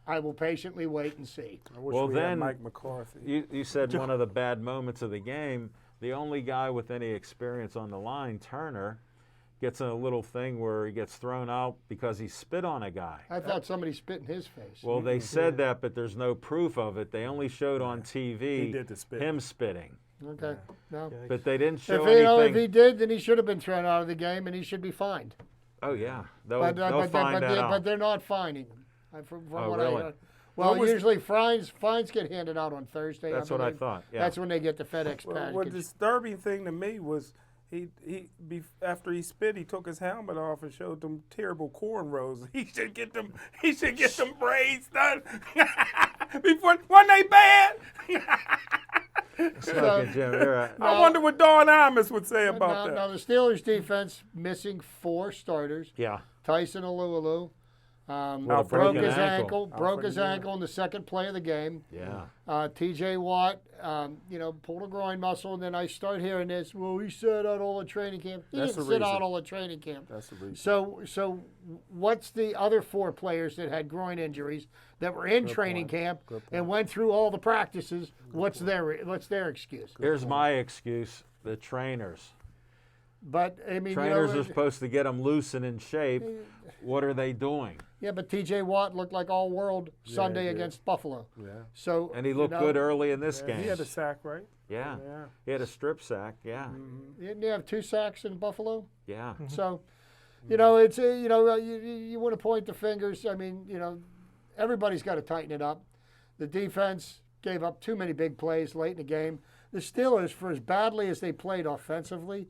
I will patiently wait and see. I wish Well, we then had Mike McCarthy. You said one of the bad moments of the game. The only guy with any experience on the line, Turner, gets in a little thing where he gets thrown out because he spit on a guy. I thought somebody spit in his face. Well, they said that, but there's no proof of it. They only showed on TV He did the spit. him spitting, Okay, no. but they didn't show If, you know, if anything. he did, then he should have been thrown out of the game, and he should be fined. Oh yeah, they'll But find that out. but they're not fining him. From Oh, what really? I heard. Well, What was- usually fines get handed out on Thursday. That's what I believe. thought. Yeah. That's when they get the FedEx Well, package. the disturbing thing to me was after he spit, he took his helmet off and showed them terrible cornrows. He should get them. He should get them braids done before. Weren't they bad? Smoking Jim, you're right. I wonder what Don Imus would say about now, that. now the Steelers defense missing 4 starters. Yeah. Tyson Alualu With a broke broken his ankle. broke his ankle in the second play of the game. Yeah. T.J. Watt, pulled a groin muscle, and then I start hearing this. Well, he sat out all the training camp. He That's didn't the sit out reason. all the training camp. That's the reason. So what's the other 4 players that had groin injuries that were in training camp and went through all the practices? What's their excuse? Here's my excuse: the trainers. But I mean, Trainers you know, are supposed to get them loose and in shape. What are they doing? yeah, but T.J. Watt looked like all world Sunday he did. against Buffalo. Yeah. So And he looked good early in this game. He had a sack, right? Yeah. Yeah. He had a strip sack. Yeah. Didn't he have 2 sacks in Buffalo? Yeah. So, you know, it's you want to point the fingers. I mean, you know, everybody's got to tighten it up. The defense gave up too many big plays late in the game. The Steelers, for as badly as they played offensively,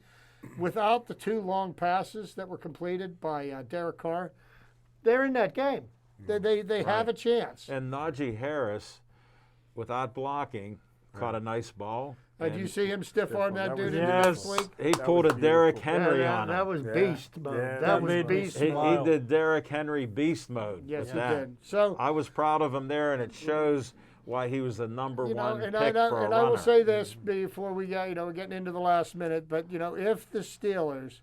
without the 2 long passes that were completed by Derek Carr, they're in that game. They have a chance. And Najee Harris, without blocking, caught a nice ball. Did you see him stiff arm that dude in the Yes, next week? he pulled a was Derrick beautiful. Henry on him. That was Yeah. beast mode. Yeah, that was made me beast He mode. did Derrick Henry beast mode. Yes, with he that. did. So, I was proud of him there, and it shows why he was the number you know, one and pick for a I will runner. say this before we get, we're getting into the last minute, but you know, if the Steelers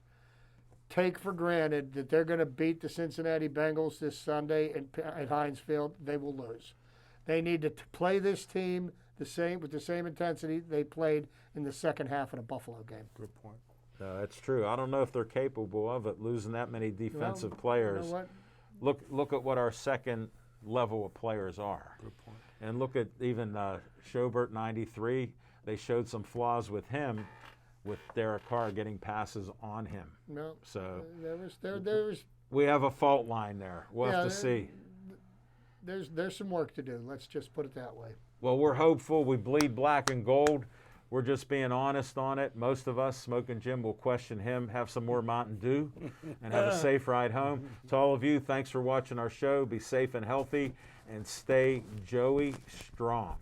take for granted that they're going to beat the Cincinnati Bengals this Sunday at Heinz Field, they will lose. They need to play this team with the same intensity they played in the second half of the Buffalo game. Good point. No, that's true. I don't know if they're capable of it, losing that many defensive Well, players. You know what? Look at what our second level of players are. Good point. And look at even Schobert 93. They showed some flaws with him, with Derek Carr getting passes on him. No, So there was we have a fault line there. We'll have to see. there's some work to do. Let's just put it that way. Well, we're hopeful. We bleed black and gold. We're just being honest on it. Most of us, Smoking Jim, will question him, have some more Mountain Dew, and have a safe ride home. To all of you, thanks for watching our show. Be safe and healthy, and stay Joey strong.